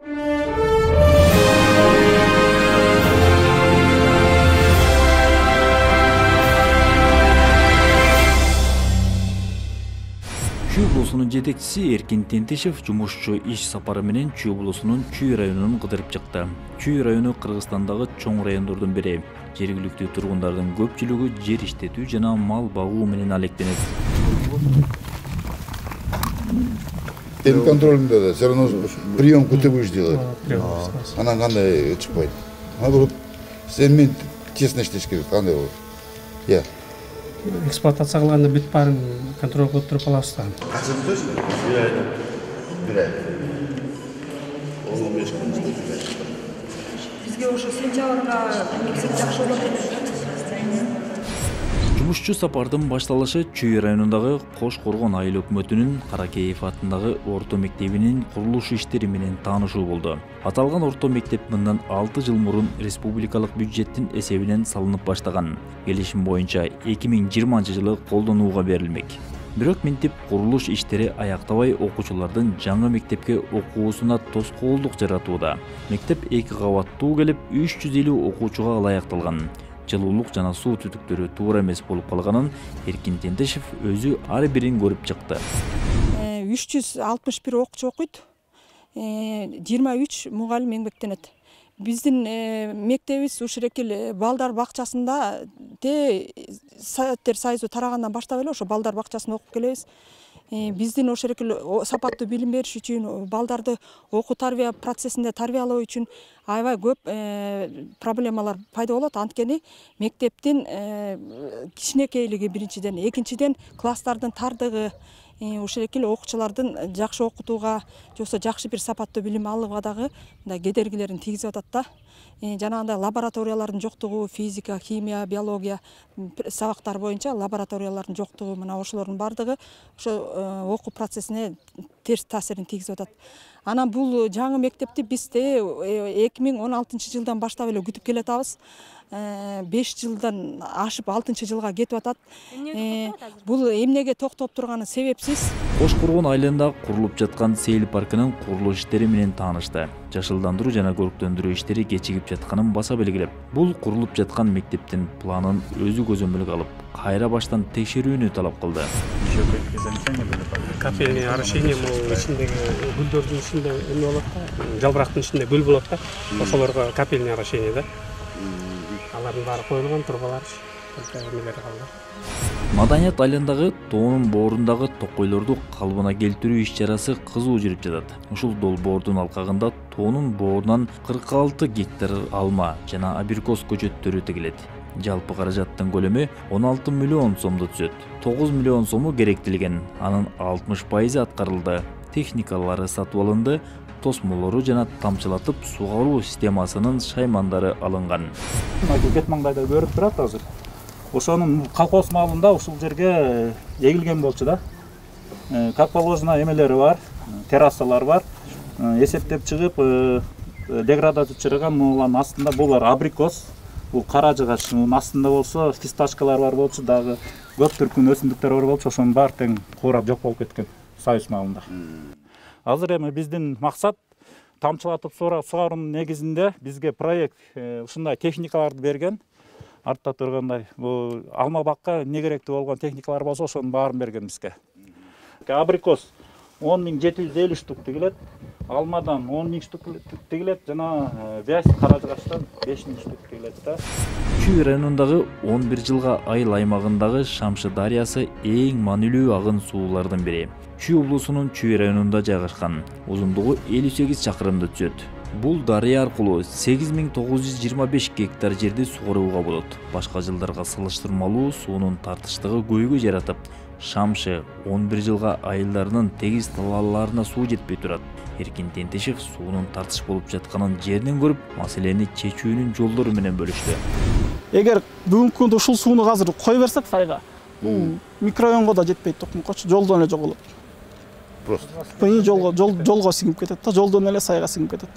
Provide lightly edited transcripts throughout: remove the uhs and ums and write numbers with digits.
Чүй облусунун жетекчиси Эркин Тентешев жумушчу иш сапары менен Чүй облусунун Чүй районунун кыдырып чыкты. Чүй району Кыргызстандагы чоң райондордун бири. Жергиликтүү тургундардын көпчүлүгү жер иштетүү жана мал багуу менен алектенет. Тем контролинде да все равно приемку ты будешь делать. Она кандай чыкпайт. Надо вот сен честно иштеш керек, кандай болот. Я. Эксплуатация кылганда бүт баарын контроль кылып туруп алабыз да. Качан точно? Bir ay. 15 gün işte. Бизге ошо сентябрга кирсек жакшы болот деп. Жумушчу сапардын башталышы Чүй районундагы Кош Коргон айыл өкмөтүнүн Каракеев атындагы орто мектебинин курулуш иштери менен таанышуу болду. Аталган орто мектеп мындан 6 жыл мурун республикалык бюджеттин эсебинен салынып баштаган. Келишим боюнча 2020 жылы колдонууга берилмек. Бирок минтип курулуш иштери аяктабай окуучулардын жаңы мектепке окуусуна тоскоолдук жаратууда. Мектеп 2 кабаттуу келип 350 окуучуга ылайыкталган. Жылуулук жана суу түтүктөрү туура эмес болуп калганын Эркин Тентешев өзү ар бирин көрүп чыкты. 361 окуучу окуйт. 23 мугалим эмгектенет. Биздин мектебибиз ушул балдар бакчасында Саяттер Союзу тарагандан баштап эле ошо балдар бакчасында окуп келебиз. Биздин ошол сапаттуу билим бериш үчүн, балдарды окуу тарбия процессинде тарбиялоо үчүн аябай көп проблемалар пайда болот. Анткени мектептин кичинекейлиги биринчиден, экинчиден класстардын тардыгы, ошол окуучулардын жакшы окутууга, жоксо жакшы бир сапаттуу билим алууга дагы кедергилерин тийгизип атат да. Жанагындай лабораториялардын жоктугу, физика, химия, биология сабактар боюнча лабораториялардын жоктугу, мына ошолордун бардыгы ошо окуу процессине терс таасирин тийгизип атат. Анан бул жаңы мектепти биз 2016 жылдан баштап эле күтүп келатабыз. 5 жылдан ашып 6 жылга кетип атат. Бул эмнеге токтоп турганы себепсиз. Кош Коргон айылында курулуп жаткан сейил паркынын курулуш иштери менен таанышты. Жашылдандыруу жана көрктөндүрүү иштери кечигип жатканын баса белгилеп, бул курулуп жаткан мектептин планын өзү көзөмөлгө алып, кайра баштан текшерүүнү талап кылды. Капельный орошение ичиндеги гүлдөрдүн ичинде эме болот да, жалбырактын ичинде гүл болот да. Ошолорго капельный орошение да. Алардын баары коюлган, турбалар эмелери калды. Маданият айылындагы тоонун боорундагы токойлорду калыбына келтирүү иш-чарасы кызуу жүрүп жатат. Ушул долбоордун алкагында тоонун боорунан 46 гектар алма жана абрикос көчөттөрү тегилет. Жалпы каражаттын көлөмү 16 миллион сомдо түшөт. 9 миллион сому керектелген, анын 60% аткарылды. Техникалары сатып алынды. Тосмолору жана тамчылатып сугаруу системасынын шаймандары алынган. Кет маңдайда көрүп турат азыр. Ошонун колхоз малында ушул жерге эгилген болчу да. Как положено эмелери бар, террасалар бар. Эсептеп чыгып, деградация чыгырган мулан астында булар абрикос, бул кара жыгач, мунун астында болсо фисташкалар бар болчу, дагы көп түркүн өсүмдүктөр бар болчу, ошонун баары тең куурап жок болуп кеткен союз малында. Азыр эми биздин максат тамчылатып сугаруунун негизинде бизге проект ушундай техникаларды берген. Артта тургандай бул алма бакка не керектүү болгон техникалар болсо ошонун баарын берген бизге. Абрикос 10.750 штук тигилет, алмадан 10.000 штук тигилет жана вязь кара жыгачтан 5.000 штук тигилет да. Чүй районундагы 11 жылга айыл аймагындагы Шамшы дарыясы эң маанилүү агын суулардын бири. Чүй облусунун Чүй районунда жайгашкан, узундугу 58 чакырымды түзөт. Бул дарыя аркылуу 8925 гектар жерди сугарууга болот. Башка жылдарга салыштырмалуу суунун тартыштыгы көйгөй жаратып, Шамшы 11 жылга айылдарынын тегиз талааларына суу жетпей турат. Эркин Тентешев суунун тартыш болуп жатканын жерден көрүп, маселени чечүүнүн жолдору менен бөлүштү. Эгер бүгүнкү күндө ушул сууну азыр кое берсек сайга, бул микрорайонго да жетпейт, жолдон эле жоголот. просто. жолго сиңип кетет да, жолдон эле сайга сиңип кетет.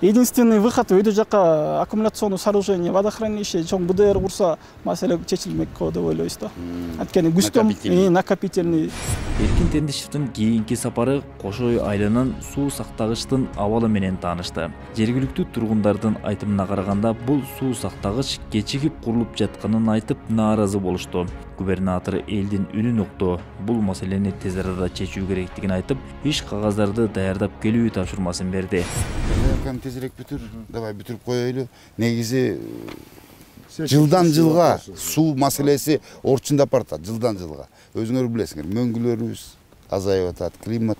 Единственный выход өйдө жака аккумуляционный сооружение, водохранилище, чоң БДР курса маселе чечилмек деп ойлойбуз да. Анткени күчтөн накопительный. Эркин Тендишевдин кийинки сапары Кошой айылынын суу сактагычтын абалы менен таанышты. Жергиликтүү тургундардын айтымына караганда бул суу сактагыч кечигип курулуп жатканын айтып нааразы болушту. Губернатор элдин үнүн укту. Бул маселени тез арада чечүү керектигин айтып, иш кагаздарды даярдап келүү тапшырмасын берди. Тезирээк бүтүр, давай бүтүрүп коелу. Негизи жылдан жылга суу маселеси орчундап баратат, жылдан жылга. Өзүңөр билесиңер, мөңгүлөрүбүз азайып атат, климат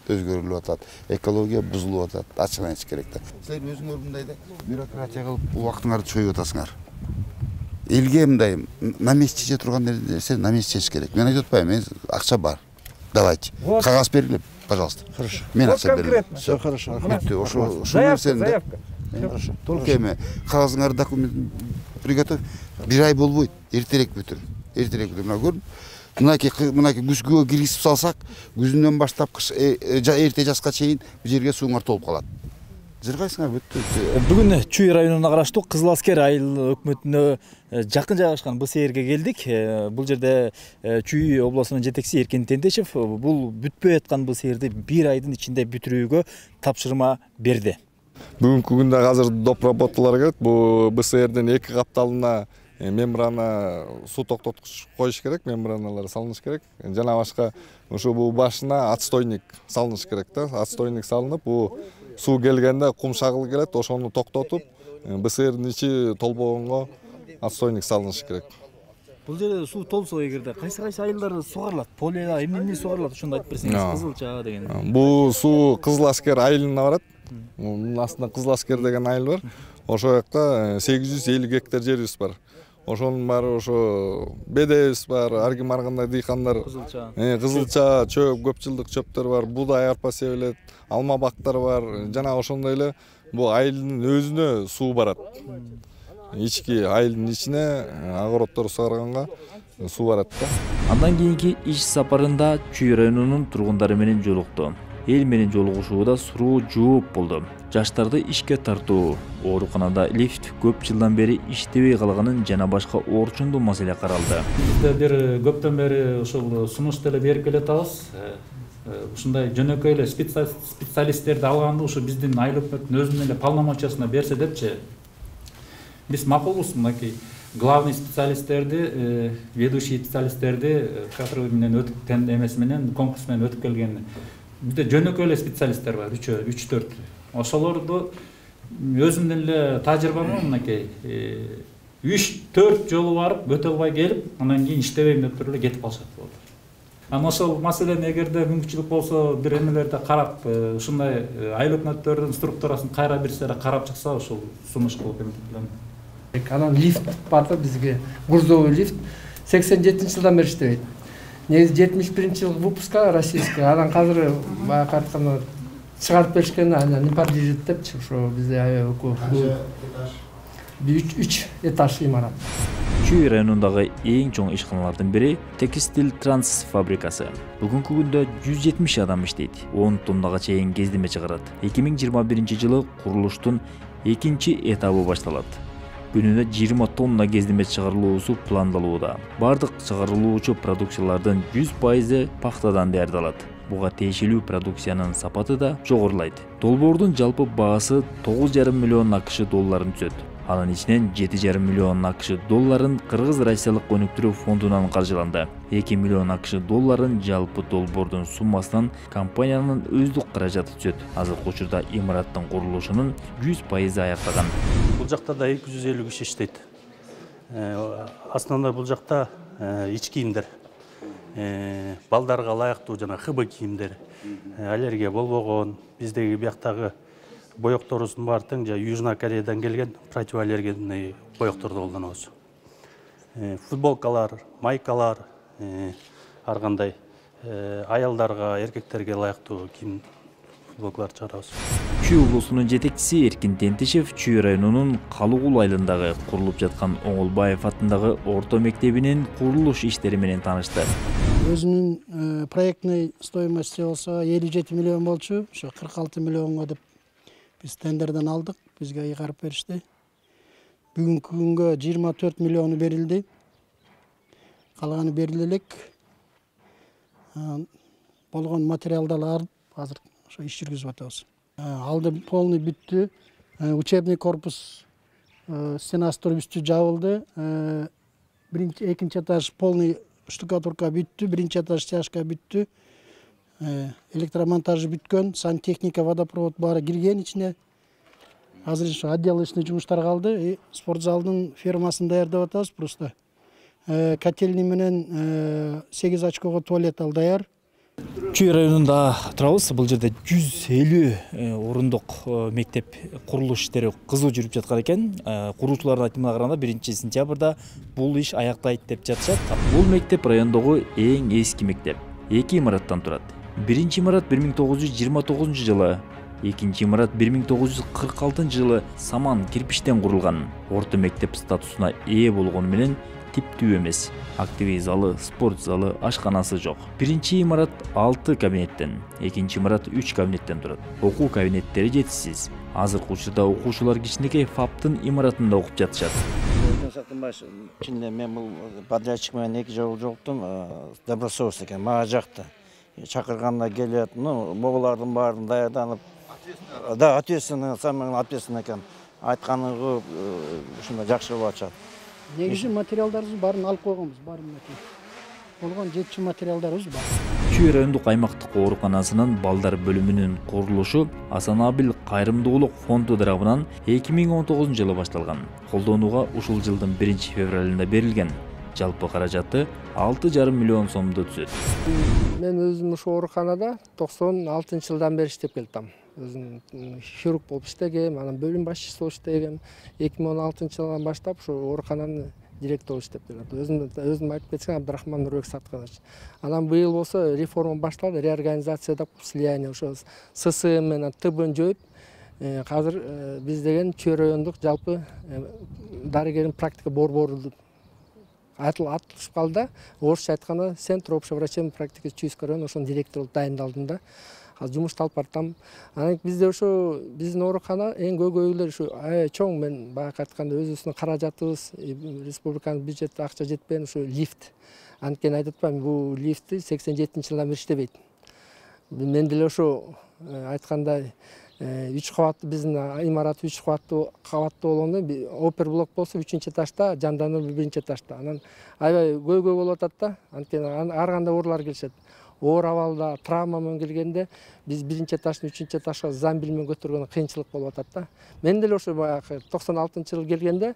өзгөрүлүп атат, экология бузулуп атат, ачыгын айтыш керек да. Силер өзүңөр мындай да бюрократия кылып убактыңарды чоюп атасыңар. Элге мындай на месте чече турган нерсе на месте чечиш керек. Мен айтып атпайм, мен акча бар. Давайте. Кагаз бергиле, пожалуйста. Хорошо. Мен акча берем. Все хорошо. Ошо нерсени. Хорошо. Только эме кагазыңарды документ приготовь. Бир ай болбойт. Эртерээк бүтүр. Мына көрүн. Мынакей күзгүгө киргизип салсак, күзүнөн баштап эрте жазга чейин бул жерге сууңар толуп калат. Жыргайсыңар бүттү. Бүгүн Чүй районуна караштуу Кызыл Аскер айыл өкмөтүнө жакын жайгашкан БСРге келдик. Бул жерде Чүй областынын жетекчиси Эркин Тендишев бул бүтпөй аткан БСРди бир айдын ичинде бүтүрүүгө тапшырма берди. Бүгүнкү күндө азыр доп работалар келет. Бул БСРдин 2 капталына мембрана суу токтоткуч коюш керек, мембраналар салыныш керек. Жана башка ошо бул башына отстойник салыныш керек да. Отстойник салынып, бул суу келгенде кум шагыл келет, ошону токтотуп, БСРдин ичи толбогонго отстойник салыныш керек. Бул жерде суу толсо эгерде кайсы айылдар сугарылат? Поле эмне сугарылат? Ошондо айтып берсеңиз, Кызылча деген. Бул суу Кызыл Аскер айылына барат. Мунун астында Кызыл Аскер деген айыл бар. Ошол жакта 850 гектар жерибиз бар. Ошонун баары ошо бедебиз бар, арги маргандай дыйкандар, кызылча, чөп, көп жылдык чөптөр бар, буудай арпа себилет, алма бактар бар, жана ошондой эле бул айылдын өзүнө суу барат. Ички айылдын ичине огороддор сугарганга суу барат да. Андан кийинки иш сапарында Чүй районунун тургундары менен жолукту. Эл менен жолугушууда суроо жооп болду. Жаштарды ишке тартуу, ооруканада лифт көп жылдан бери иштебей калганын жана башка орчундуу маселе каралды. Бизде бир көптөн бери ушул сунуш деле берип келатабыз. Ушундай жөнөкөй эле специалисттерди алганды ушу биздин айыл өкмөттүн өзүнүн эле полномочиясына берсе депчи. Биз макулбуз, мынакей главный специалисттерди, ведущий специалисттерди кадровый менен өтүп эмеси менен конкурс менен өтүп келген. Бизде жөнөкөй эле специалисттер бар, 3-4. Ошолорду өзүмдүн эле тажрыйбам мынакей 3-4 жолу барып өтө албай келип, андан кийин иштебейм деп туруп эле кетип калышат болду. Анан ошол маселени эгерде мүмкүнчүлүк болсо бир эмелерди карап, ушундай айыл өкмөттөрдүн структурасын кайра бирсире карап чыкса, ошол сунуш кылып эмелем. Анан лифт бар да бизге, грузовой лифт 87-жылдан бери иштебейт. Негизи 71-жылы выпуска российский, анан казыр баягы айтканда чыгарып беришкен, анан не подлежит депчи, ошо бизде аябай 3 этаж имарат. Чүй районундагы эң чоң ишканалардын бири Текстиль Транс фабрикасы. Бүгүнкү күндө 170 адам иштейт. 10 тоннага чейин кездеме чыгарат. 2021-жылы курулуштун экинчи этабы башталат. Күнүнө 20 тонна кездеме чыгарылуусу пландалууда. Бардык чыгарылуучу продукциялардын 100% пахтадан даярдалат. Буга тиешелүү продукциянын сапаты да жогорулайт. Долбоордун жалпы баасы 9,5 миллион АКШ долларын түзөт. Анын ичинен 7,5 миллион АКШ долларын Кыргыз-Россиялык өнүктүрүү фондунан каржыланды. 2 миллион АКШ долларын жалпы долбоордун суммасынан компаниянын өздүк каражаты түзөт. Азыркы учурда имараттын курулушунун 100% аяктаган. Бул жакта да 250 киши иштейт. Основной бул жакта ич кийимдер, балдарга ылайыктуу жана ХБ кийимдер, аллергия болбогон, биздеги бияктагы боекторубуздун баары тең Южный Кореядан келген противоаллергенный боекторду колдонобуз. Футболкалар, майкалар, ар кандай аялдарга, эркектерге ылайыктуу кийим футболкалар чыгарабыз. Чүй облусунун жетекчиси Эркин Тендишев Чүй районунун Калыгул айылындагы курулуп жаткан Оңолбаев атындагы орто мектебинин курулуш иштери менен таанышты. Өзүнүн проектный стоимости болсо 57 миллион болчу. Ошо 46 миллионго деп биз тендерден алдык. Бизге ыйгарып беришти. Бүгүнкү күнгө 24 миллиону берилди. Калганы бериле элек. Болгон материалдар азыр ошо иш жүргүзүп атабыз. Алды полный бүттү. Учебный корпус стенасы туруп үстү жабылды. Экинчи этаж полный штукатурка бүттү, биринчи этаж стяжка бүттү. Электромонтажы бүткөн, сантехника, водопровод баары кирген ичине. Азыр ошо отделочный жумуштар калды. Спортзалдын фермасын даярдап атабыз просто. Котельный менен 8 очкого туалет ал даяр. Чүй районунда турабыз. Бул жерде 150 орундук мектеп курулуш иштери кызуу жүрүп жаткан экен. Куруучулардын айтымына караганда 1-сентябрда бул иш аяктайт деп жатышат. Бул мектеп райондогу эң эски мектеп. 2 имараттан турат. Биринчи имарат 1929 жылы, экинчи имарат 1946 жылы саман кирпичтен курулган. Орто мектеп статусуна ээ болгону менен типтүү эмес. Активий залы, спорт залы, ашканасы жок. Биринчи имарат 6 кабинеттен, экинчи имарат 3 кабинеттен турат. Окуу кабинеттери жетишсиз. Азыркы учурда окуучулар кичинекей ФАПтын имаратында окуп жатышат. Чынында мен бул подрядчик менен 2 жолу жолуктум. Добросовестный экен, мага жакты. Чакырганда келет, моголардын баарын даярданып. Да, ответственный, самый ответственный экен. Айтканы ушундай жакшы болуп атышат. Негизи материалдарыбыз баарын алып койгонбуз, баарын болгон жетчү материалдарыбыз бар. Чүй райондук аймактык ооруканасынын балдар бөлүмүнүн курулушу Асанабил кайрымдуулук фонду тарабынан 2019 жылы башталган. Колдонууга ушул жылдын 1-февралында берилген. Жалпы каражаты 6,5 миллион сомду түзөт. Мен өзүм ушу ооруканада 96 жылдан бери иштеп келатам. Өзүм хирург болуп иштегем, анан бөлүм башчысы болуп иштегем. 2016 жылдан баштап ушу оорукананын директор болуп иштеп келатам. Өзүм айтып кетсем, Абдрахман Нурбек Сатканович. Анан быйыл болсо реформа башталды, реорганизацияда слияние ошо ССМ менен ТБ-н жоюп, азыр биз деген Чүй райондук жалпы дарыгердин практика борбору атылышып калды. Орусча айтканда Центр общеврачебной практики Чуйский район ошонун директору дайындалдым да. Азыр жумушта алып баратам. Анан бизде ошо биздин оорукана эң көйгөйлөр ушу чоң, мен баягы айтканда өзүбүздүн каражатыбыз, республиканын бюджетте акча жетпеген ушу лифт. Анткени айтып атпаймынбы, бул лифти 87-жылдан бери иштебейт. Мен деле ошо айткандай 3 кабаттуу биздин имарат 3 кабаттуу болгондо оперблок болсо 3-этажда, жандандыруу 1-этажда. Анан аябай көйгөй болуп атат да. Анткени ар кандай оорулар келишет. Оор абалда, травма менен келгенде биз 1-этаждан 3-этажга замбил менен көтөргөн кыйынчылык болуп атат да. Мен деле ошо баягы 96-жылы келгенде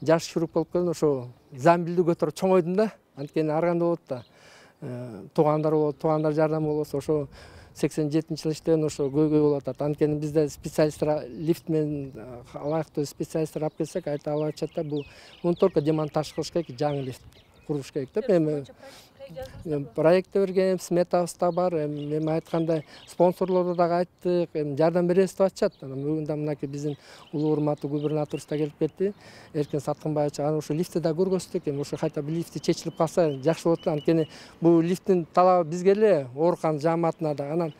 жаш хирург болуп келдим, ошо замбилди көтөрүп чоңойдум да. Анткени ар кандай болот да. Туугандар жардам болобу, ошо 87-жылы иштеген ошо көйгөй болуп атат. Анткени бизде специалисттер лифт менен ылайыктуу специалисттер алып келсек, айта алышат да, бул только демонтаж кылыш керек, жаңы лифт куруш керек деп. Проектте берген, сметабыз да бар, эми айткандай спонсорлорду дагы айттык, жардам беребиз деп атышат. Бүгүн мынакей биздин улуу урматтуу губернаторубуз да келип кетти, Эркин Саткынбаевич. Анан ошо лифтти да көргөздүк, ошо кайта бул лифти чечилип калса жакшы болот. Анткени бул лифттин талабы бизге эле, оорукана жааматына да, анан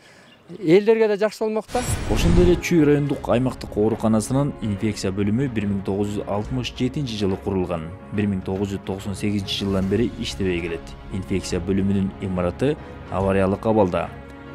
элдерге да жакшы болмок да. Ошондой эле Чүй райондук аймактык ооруканасынын инфекция бөлүмү 1967 жылы курулган. 1998 жылдан бери иштебей келет. Инфекция бөлүмүнүн имараты авариялык абалда.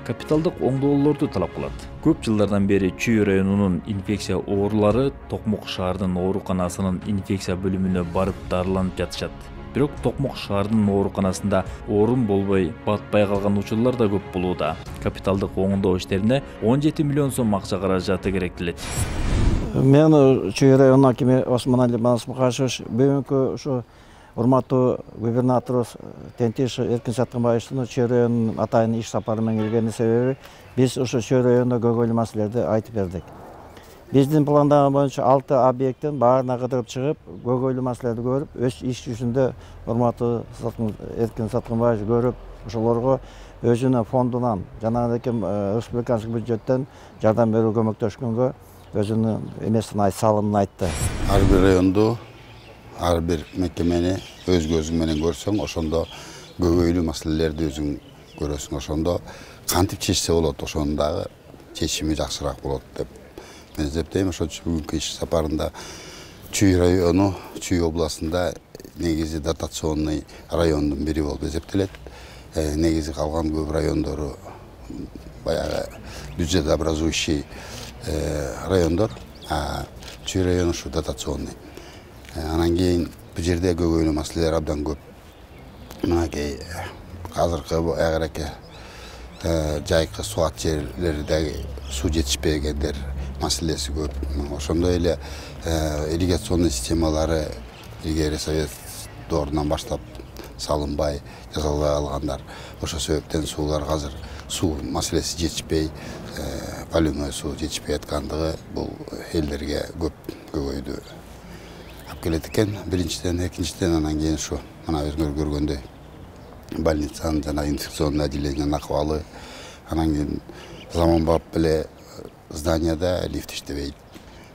Капиталдык оңдоолорду талап кылат. Көп жылдардан бери Чүй районунун инфекция оорулары Токмок шаардын ооруканасынын инфекция бөлүмүнө барып дарыланып жатышат. Бирок Токмок шаардын ооруканасында орун болбой, батпай калган учурлар да көп болууда. Капиталдык оңдоо иштерине 17 миллион сом акча каражаты керектелет. Мен Чүй районунун акими Осмонали Манасмухашевич бүгүнкү ушу урматтуу губернаторубуз Тентиш Эркин Саткынбаевичтин Чүй районунун атайын иш сапары менен келгенин себеби биз ушу Чүй районунда көйгөйлүү маселелерди айтып бердик. Биздин пландаган боюнча 6 объекттен баарына кыдырып чыгып, көйгөйлүү маселелерди көрүп, өз иш жүзүндө урматтуу Эркин Саткынбаевич көрүп, ошолорго өзүнүн фондунан, жанагындай республикалык бюджеттен жардам берүү көмөктөшкөнгө өзүнүн эмесин салымын айтты. Ар бир районду, ар бир мекемени өз көзүң менен көрсөң, ошондо көбөйлүү маселелерди өзүң көрөсүң, ошондо кантип чечсе болот, ошонун дагы чечими жакшыраак болот деп мен эсептейм. Ошон үчүн бүгүнкү иш сапарында Чүй району, Чүй областында негизи дотационный райондун бири болуп эсептелет. Негизи калган көп райондору баягы бюджет образующий райондор, а Чүй району ушу дотационный. Анан кийин бул жерде көбөйлүү маселелер абдан көп. Мынакей азыркы агыраке жайкы суат жерлердеги суу жетишпегендер маселеси көп. Ошондой эле ирригационный системалары илгери совет доорунан баштап салынбай, жасалбай калгандар. Ошол себептен суулар азыр суу маселеси жетишпей, полимой суу жетишпей аткандыгы бул элдерге көп көбөйдү алып келет экен. Биринчиден, экинчиден анан кийин ушу мына өзүңөр көргөндөй больницанын жана инфекционный отделениянын акыбалы, анан кийин заманбап эле зданияда лифт иштебейт.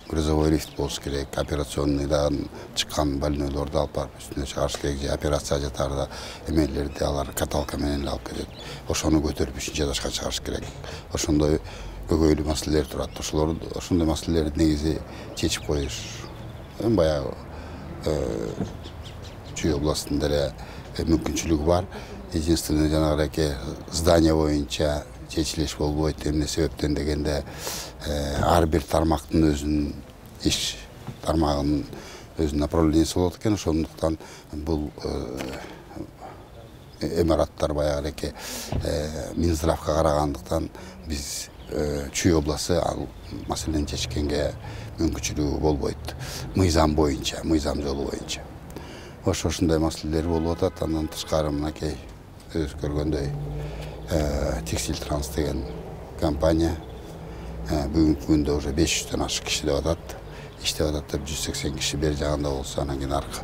Грузовой лифт болуш керек, операционныйдан чыккан больнойлорду алып барып үстүнө чыгарыш керек, же операция жатарда эмелерди алар каталка менен эле алып келет. Ошону көтөрүп 3-этажга чыгарыш керек. Ошондой көбөйлүү маселелер турат. Ошондой маселелерди негизи чечип коюш баягы Чүй областында эле мүмкүнчүлүгү бар. Единственный жанагы здание боюнча чечилиш болбойт. Эмне себептен дегенде ар бир тармактын өзүнүн иш тармагынын өзүнүн направлениясы болот экен. Ошондуктан бул имараттар баягы Минздравга карагандыктан биз Чүй областы ал маселени чечкенге мүмкүнчүлүгү болбойт. Мыйзам боюнча, мыйзам жолу боюнча. Ошондой маселелер болуп атат. Андан тышкары мынакей өз көргөндөй Текстиль Транс деген компания бүгүнкү күндө уже 500-төн ашык иштеп атат. Иштеп атат деп 180 киши бери жагында болсо, анан кийин аркы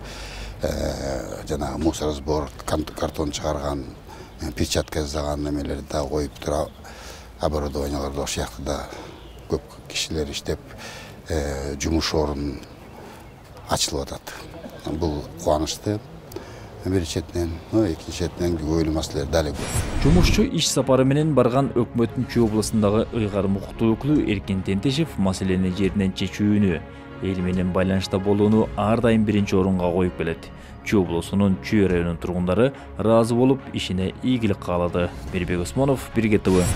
жанагы мусоросбор, картон чыгарган, перчатка жасаган эмелерди да коюп туруп, оборудованияларды ошол жакта да көп кишилер иштеп, жумуш орун ачылып атат. Бул кубанычтуу. Бир четинен, экинчи четинен көбөйлүү маселелер дали көп. Жумушчу иш сапары менен барган өкмөттүн Чүй областындагы ыйгарым укуктуу өкүлү Эркин Тентешев маселени жеринен чечүүнү, эл менен байланышта болууну ар дайым биринчи орунга коюп келет. Чүй облусунун Чүй районунун тургундары ыраазы болуп, ишине ийгилик каалады. Мирбек Осмонов, Бирге ТВ.